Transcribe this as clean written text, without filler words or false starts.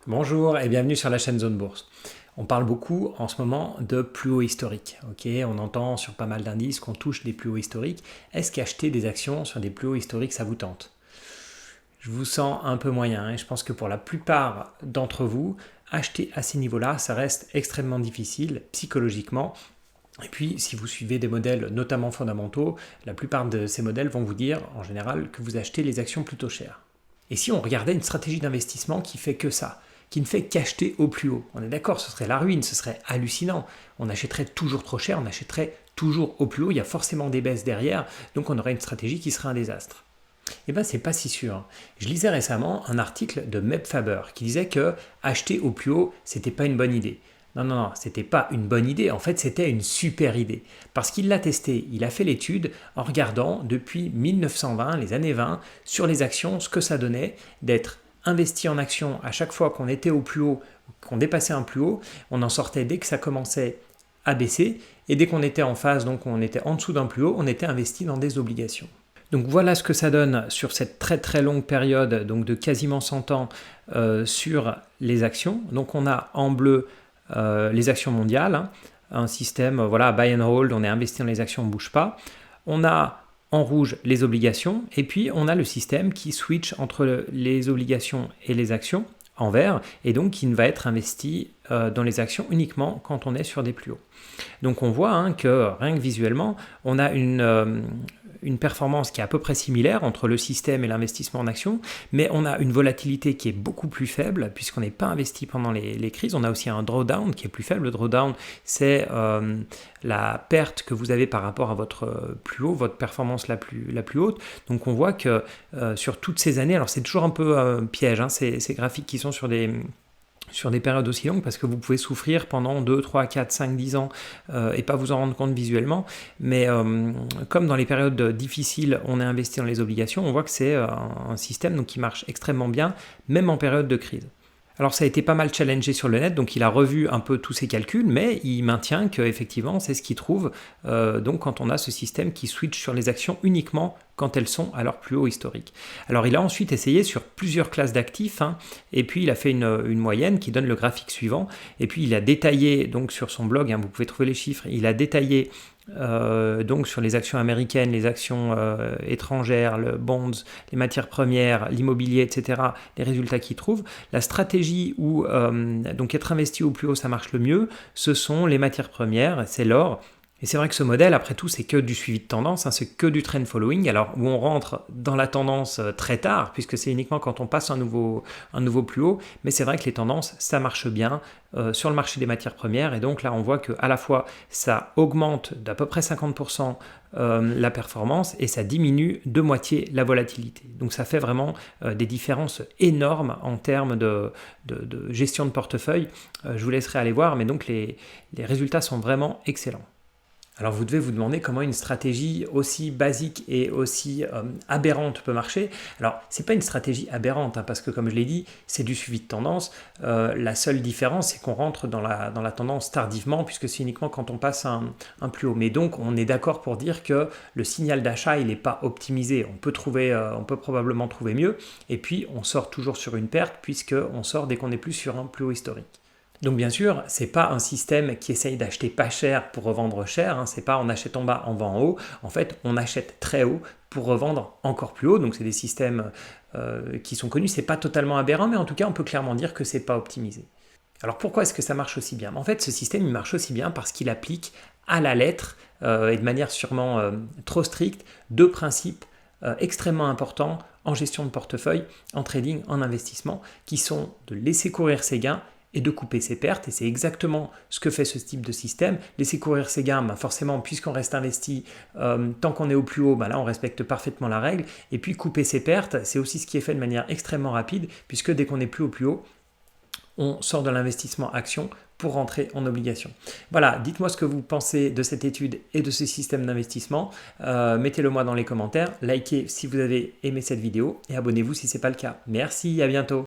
Bonjour et bienvenue sur la chaîne Zone Bourse. On parle beaucoup en ce moment de plus haut historique. On entend sur pas mal d'indices qu'on touche des plus hauts historiques. Est-ce qu'acheter des actions sur des plus hauts historiques, ça vous tente? Je vous sens un peu moyen et je pense que pour la plupart d'entre vous, acheter à ces niveaux-là, ça reste extrêmement difficile psychologiquement. Et puis, si vous suivez des modèles notamment fondamentaux, la plupart de ces modèles vont vous dire en général que vous achetez les actions plutôt chères. Et si on regardait une stratégie d'investissement qui fait que ça, qui ne fait qu'acheter au plus haut, on est d'accord, ce serait la ruine, ce serait hallucinant. On achèterait toujours trop cher, on achèterait toujours au plus haut, il y a forcément des baisses derrière, donc on aurait une stratégie qui serait un désastre. Eh bien, c'est pas si sûr. Je lisais récemment un article de Meb Faber qui disait que acheter au plus haut, c'était pas une bonne idée. Non, c'était pas une bonne idée, en fait c'était une super idée. Parce qu'il l'a testé, il a fait l'étude en regardant depuis 1920, les années 20, sur les actions, ce que ça donnait d'être investi en actions à chaque fois qu'on était au plus haut, qu'on dépassait un plus haut, on en sortait dès que ça commençait à baisser, et dès qu'on était en phase, donc on était en dessous d'un plus haut, on était investi dans des obligations. Donc voilà ce que ça donne sur cette très très longue période, donc de quasiment 100 ans sur les actions. Donc on a en bleu les actions mondiales, un système voilà, buy and hold, on est investi dans les actions, on ne bouge pas. On a en rouge les obligations et puis on a le système qui switch entre les obligations et les actions en vert et donc qui ne va être investi dans les actions uniquement quand on est sur des plus hauts. Donc on voit que rien que visuellement, on a une performance qui est à peu près similaire entre le système et l'investissement en actions, mais on a une volatilité qui est beaucoup plus faible puisqu'on n'est pas investi pendant les crises. On a aussi un drawdown qui est plus faible. Le drawdown, c'est la perte que vous avez par rapport à votre plus haut, votre performance la plus haute. Donc on voit que sur toutes ces années, alors c'est toujours un peu piège, ces graphiques qui sont sur des périodes aussi longues parce que vous pouvez souffrir pendant 2, 3, 4, 5, 10 ans et pas vous en rendre compte visuellement. Mais comme dans les périodes difficiles, on est investi dans les obligations, on voit que c'est un système donc, qui marche extrêmement bien, même en période de crise. Alors ça a été pas mal challengé sur le net, donc il a revu un peu tous ses calculs, mais il maintient qu'effectivement c'est ce qu'il trouve donc quand on a ce système qui switch sur les actions uniquement quand elles sont à leur plus haut historique. Alors il a ensuite essayé sur plusieurs classes d'actifs, et puis il a fait une moyenne qui donne le graphique suivant, et puis il a détaillé donc sur son blog, vous pouvez trouver les chiffres, il a détaillé donc sur les actions américaines, les actions étrangères, le bonds, les matières premières, l'immobilier, etc., les résultats qu'il trouve. La stratégie où donc être investi au plus haut, ça marche le mieux, ce sont les matières premières, c'est l'or. Et c'est vrai que ce modèle, après tout, c'est que du suivi de tendance, c'est que du trend following, alors où on rentre dans la tendance très tard, puisque c'est uniquement quand on passe un nouveau plus haut, mais c'est vrai que les tendances, ça marche bien sur le marché des matières premières, et donc là, on voit qu'à la fois, ça augmente d'à peu près 50% la performance, et ça diminue de moitié la volatilité. Donc ça fait vraiment des différences énormes en termes de gestion de portefeuille. Je vous laisserai aller voir, mais donc les résultats sont vraiment excellents. Alors vous devez vous demander comment une stratégie aussi basique et aussi aberrante peut marcher. Alors c'est pas une stratégie aberrante parce que comme je l'ai dit, c'est du suivi de tendance. La seule différence c'est qu'on rentre dans la tendance tardivement puisque c'est uniquement quand on passe un plus haut. Mais donc on est d'accord pour dire que le signal d'achat il n'est pas optimisé. On peut probablement trouver mieux. Et puis on sort toujours sur une perte puisqu'on sort dès qu'on est plus sur un plus haut historique. Donc bien sûr, c'est pas un système qui essaye d'acheter pas cher pour revendre cher, c'est pas on achète en bas, on vend en haut. En fait, on achète très haut pour revendre encore plus haut. Donc c'est des systèmes qui sont connus, c'est pas totalement aberrant, mais en tout cas, on peut clairement dire que c'est pas optimisé. Alors pourquoi est-ce que ça marche aussi bien? En fait, ce système il marche aussi bien parce qu'il applique à la lettre et de manière sûrement trop stricte deux principes extrêmement importants en gestion de portefeuille, en trading, en investissement, qui sont de laisser courir ses gains et de couper ses pertes, et c'est exactement ce que fait ce type de système. Laisser courir ses gains, forcément, puisqu'on reste investi, tant qu'on est au plus haut, là on respecte parfaitement la règle, et puis couper ses pertes, c'est aussi ce qui est fait de manière extrêmement rapide, puisque dès qu'on est plus au plus haut, on sort de l'investissement action pour rentrer en obligation. Voilà, dites-moi ce que vous pensez de cette étude et de ce système d'investissement. Mettez-le moi dans les commentaires, likez si vous avez aimé cette vidéo, et abonnez-vous si ce n'est pas le cas. Merci, à bientôt.